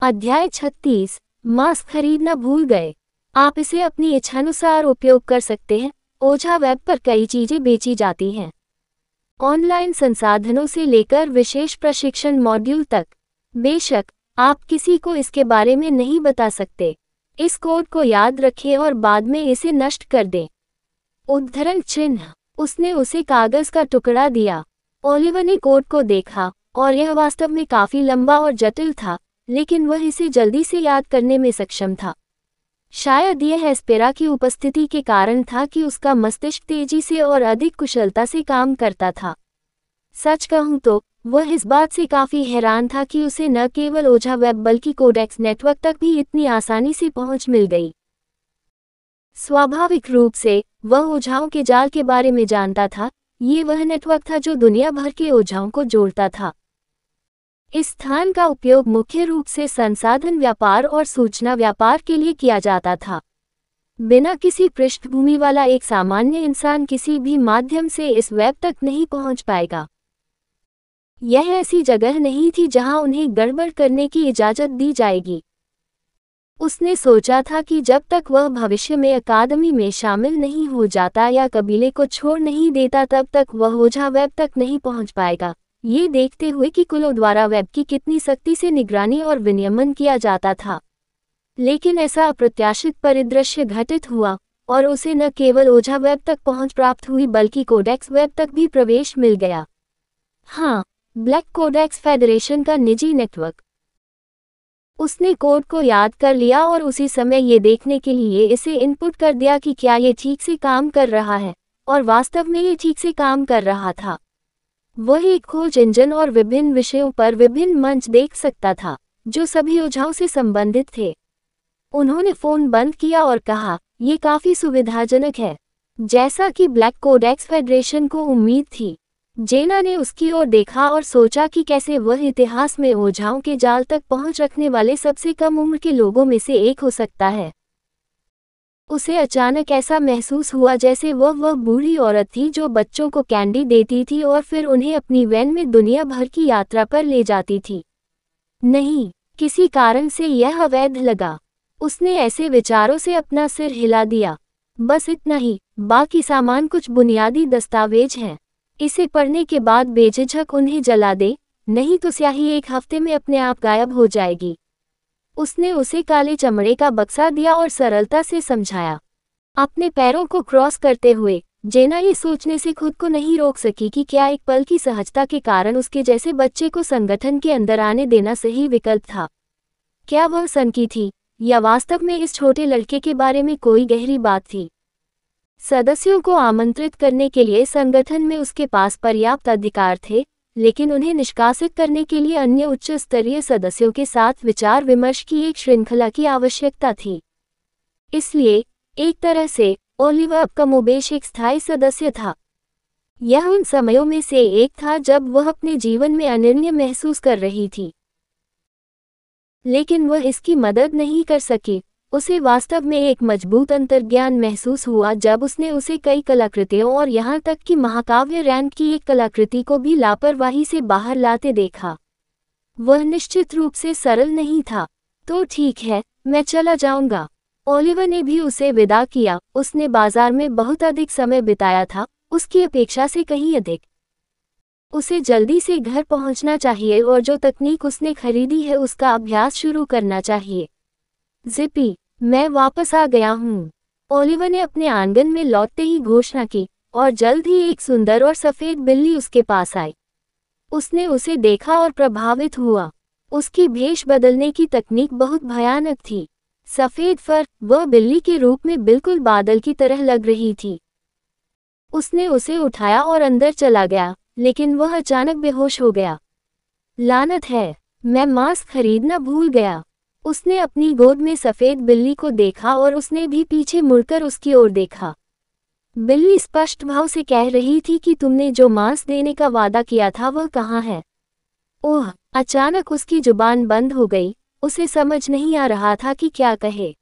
अध्याय 36। मास्क खरीदना भूल गए। आप इसे अपनी इच्छानुसार उपयोग कर सकते हैं। ओझा वेब पर कई चीजें बेची जाती हैं, ऑनलाइन संसाधनों से लेकर विशेष प्रशिक्षण मॉड्यूल तक। बेशक आप किसी को इसके बारे में नहीं बता सकते। इस कोड को याद रखें और बाद में इसे नष्ट कर दें। उद्धरण चिन्ह। उसने उसे कागज का टुकड़ा दिया। ओलिवर ने कोड को देखा और यह वास्तव में काफी लंबा और जटिल था, लेकिन वह इसे जल्दी से याद करने में सक्षम था। शायद यह एस्पेरा की उपस्थिति के कारण था कि उसका मस्तिष्क तेजी से और अधिक कुशलता से काम करता था। सच कहूं तो वह इस बात से काफी हैरान था कि उसे न केवल ओझा वेब बल्कि कोडेक्स नेटवर्क तक भी इतनी आसानी से पहुंच मिल गई। स्वाभाविक रूप से वह ओझाओं के जाल के बारे में जानता था। ये वह नेटवर्क था जो दुनिया भर के ओझाओं को जोड़ता था। इस स्थान का उपयोग मुख्य रूप से संसाधन व्यापार और सूचना व्यापार के लिए किया जाता था। बिना किसी पृष्ठभूमि वाला एक सामान्य इंसान किसी भी माध्यम से इस वेब तक नहीं पहुंच पाएगा। यह ऐसी जगह नहीं थी जहां उन्हें गड़बड़ करने की इजाजत दी जाएगी। उसने सोचा था कि जब तक वह भविष्य में अकादमी में शामिल नहीं हो जाता या कबीले को छोड़ नहीं देता तब तक वह ओझा वेब तक नहीं पहुंच पाएगा। ये देखते हुए कि कुलों द्वारा वेब की कितनी सख्ती से निगरानी और विनियमन किया जाता था। लेकिन ऐसा अप्रत्याशित परिदृश्य घटित हुआ और उसे न केवल ओझा वेब तक पहुंच प्राप्त हुई बल्कि कोडेक्स वेब तक भी प्रवेश मिल गया। हाँ, ब्लैक कोडेक्स फेडरेशन का निजी नेटवर्क। उसने कोड को याद कर लिया और उसी समय ये देखने के लिए इसे इनपुट कर दिया कि क्या ये ठीक से काम कर रहा है, और वास्तव में ये ठीक से काम कर रहा था। वह एक खोज इंजन और विभिन्न विषयों पर विभिन्न मंच देख सकता था जो सभी ओझाओं से संबंधित थे। उन्होंने फोन बंद किया और कहा, "ये काफी सुविधाजनक है, जैसा कि ब्लैक कोडेक्स फेडरेशन को उम्मीद थी।" जेना ने उसकी ओर देखा और सोचा कि कैसे वह इतिहास में ओझाओं के जाल तक पहुंच रखने वाले सबसे कम उम्र के लोगों में से एक हो सकता है। उसे अचानक ऐसा महसूस हुआ जैसे वह बूढ़ी औरत थी जो बच्चों को कैंडी देती थी और फिर उन्हें अपनी वैन में दुनिया भर की यात्रा पर ले जाती थी। नहीं, किसी कारण से यह अवैध लगा। उसने ऐसे विचारों से अपना सिर हिला दिया। बस इतना ही, बाकी सामान कुछ बुनियादी दस्तावेज हैं। इसे पढ़ने के बाद बेझिझक उन्हें जला दे, नहीं तो स्याही एक हफ्ते में अपने आप गायब हो जाएगी। उसने उसे काले चमड़े का बक्सा दिया और सरलता से समझाया। अपने पैरों को क्रॉस करते हुए जेना ये सोचने से खुद को नहीं रोक सकी कि क्या एक पल की सहजता के कारण उसके जैसे बच्चे को संगठन के अंदर आने देना सही विकल्प था। क्या वह सनकी थी या वास्तव में इस छोटे लड़के के बारे में कोई गहरी बात थी? सदस्यों को आमंत्रित करने के लिए संगठन में उसके पास पर्याप्त अधिकार थे, लेकिन उन्हें निष्कासित करने के लिए अन्य उच्च स्तरीय सदस्यों के साथ विचार विमर्श की एक श्रृंखला की आवश्यकता थी। इसलिए एक तरह से ओलिवर अब कमोबेश एक स्थायी सदस्य था। यह उन समयों में से एक था जब वह अपने जीवन में अनन्य महसूस कर रही थी, लेकिन वह इसकी मदद नहीं कर सकी। उसे वास्तव में एक मजबूत अंतर्ज्ञान महसूस हुआ जब उसने उसे कई कलाकृतियों और यहाँ तक कि महाकाव्य रैंक की एक कलाकृति को भी लापरवाही से बाहर लाते देखा। वह निश्चित रूप से सरल नहीं था। तो ठीक है, मैं चला जाऊंगा। ओलिवर ने भी उसे विदा किया। उसने बाजार में बहुत अधिक समय बिताया था, उसकी अपेक्षा से कहीं अधिक। उसे जल्दी से घर पहुंचना चाहिए और जो तकनीक उसने खरीदी है उसका अभ्यास शुरू करना चाहिए। जिपी, मैं वापस आ गया हूँ। ओलिवर ने अपने आंगन में लौटते ही घोषणा की और जल्द ही एक सुंदर और सफेद बिल्ली उसके पास आई। उसने उसे देखा और प्रभावित हुआ। उसकी भेष बदलने की तकनीक बहुत भयानक थी। सफेद फर, वह बिल्ली के रूप में बिल्कुल बादल की तरह लग रही थी। उसने उसे उठाया और अंदर चला गया, लेकिन वह अचानक बेहोश हो गया। लानत है, मैं मास्क खरीदना भूल गया। उसने अपनी गोद में सफेद बिल्ली को देखा और उसने भी पीछे मुड़कर उसकी ओर देखा। बिल्ली स्पष्ट भाव से कह रही थी कि तुमने जो मांस देने का वादा किया था वह कहाँ है? ओह! अचानक उसकी जुबान बंद हो गई। उसे समझ नहीं आ रहा था कि क्या कहे।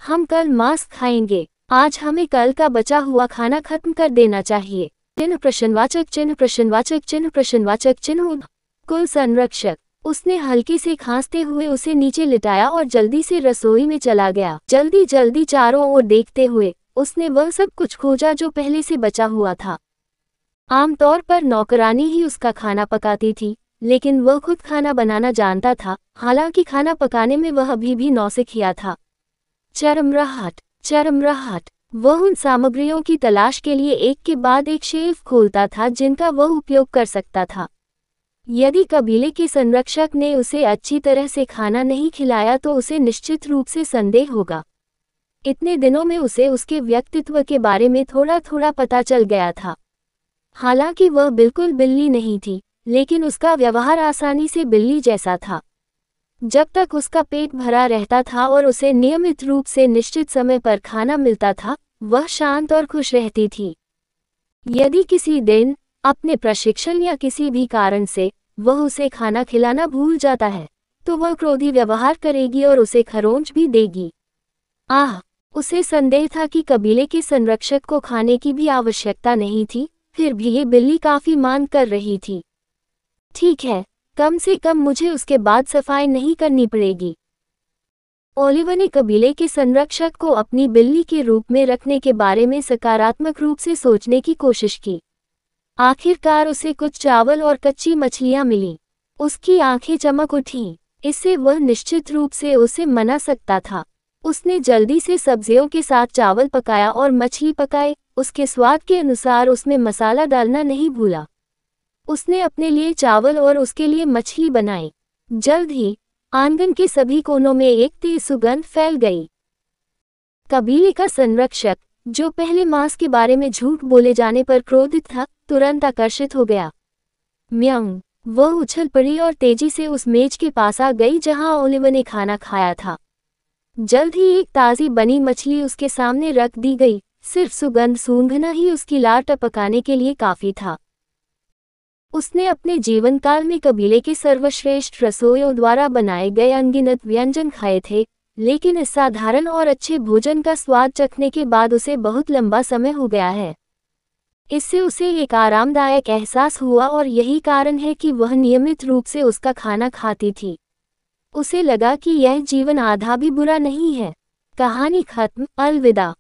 हम कल मांस खाएंगे। आज हमें कल का बचा हुआ खाना खत्म कर देना चाहिए। चिन्ह प्रश्नवाचक चिन्ह प्रश्नवाचक चिन्ह प्रश्नवाचक चिन्ह। कुल संरक्षक। उसने हल्के से खांसते हुए उसे नीचे लिटाया और जल्दी से रसोई में चला गया। जल्दी जल्दी चारों ओर देखते हुए उसने वह सब कुछ खोजा जो पहले से बचा हुआ था। आमतौर पर नौकरानी ही उसका खाना पकाती थी, लेकिन वह खुद खाना बनाना जानता था, हालांकि खाना पकाने में वह अभी भी नौसिखिया था। चरमराहट। वह उन सामग्रियों की तलाश के लिए एक के बाद एक शेल्फ खोलता था जिनका वह उपयोग कर सकता था। यदि कबीले के संरक्षक ने उसे अच्छी तरह से खाना नहीं खिलाया तो उसे निश्चित रूप से संदेह होगा। इतने दिनों में उसे उसके व्यक्तित्व के बारे में थोड़ा थोड़ा पता चल गया था। हालांकि वह बिल्कुल बिल्ली नहीं थी, लेकिन उसका व्यवहार आसानी से बिल्ली जैसा था। जब तक उसका पेट भरा रहता था और उसे नियमित रूप से निश्चित समय पर खाना मिलता था, वह शांत और खुश रहती थी। यदि किसी दिन, अपने प्रशिक्षण या किसी भी कारण से, वह उसे खाना खिलाना भूल जाता है, तो वह क्रोधी व्यवहार करेगी और उसे खरोंच भी देगी। उसे संदेह था कि कबीले के संरक्षक को खाने की भी आवश्यकता नहीं थी, फिर भी ये बिल्ली काफी मान कर रही थी। ठीक है, कम से कम मुझे उसके बाद सफाई नहीं करनी पड़ेगी। ओलिवर ने कबीले के संरक्षक को अपनी बिल्ली के रूप में रखने के बारे में सकारात्मक रूप से सोचने की कोशिश की। आखिरकार उसे कुछ चावल और कच्ची मछलियां मिली। उसकी आंखें चमक उठीं, इससे वह निश्चित रूप से उसे मना सकता था। उसने जल्दी से सब्जियों के साथ चावल पकाया और मछली पकाई, उसके स्वाद के अनुसार उसमें मसाला डालना नहीं भूला। उसने अपने लिए चावल और उसके लिए मछली बनाई। जल्द ही आंगन के सभी कोनों में एक तेज सुगंध फैल गई। कबीले का संरक्षक, जो पहले मांस के बारे में झूठ बोले जाने पर क्रोधित था, तुरंत आकर्षित हो गया। म्याऊं। वह उछल पड़ी और तेजी से उस मेज के पास आ गई जहां ओलिवर ने खाना खाया था। जल्द ही एक ताज़ी बनी मछली उसके सामने रख दी गई। सिर्फ सुगंध सूंघना ही उसकी लार टपकाने के लिए काफी था। उसने अपने जीवनकाल में कबीले के सर्वश्रेष्ठ रसोइयों द्वारा बनाए गए अनगिनत व्यंजन खाए थे, लेकिन इस साधारण और अच्छे भोजन का स्वाद चखने के बाद उसे बहुत लंबा समय हो गया है। इससे उसे एक आरामदायक एहसास हुआ और यही कारण है कि वह नियमित रूप से उसका खाना खाती थी। उसे लगा कि यह जीवन आधा भी बुरा नहीं है। कहानी खत्म। अलविदा।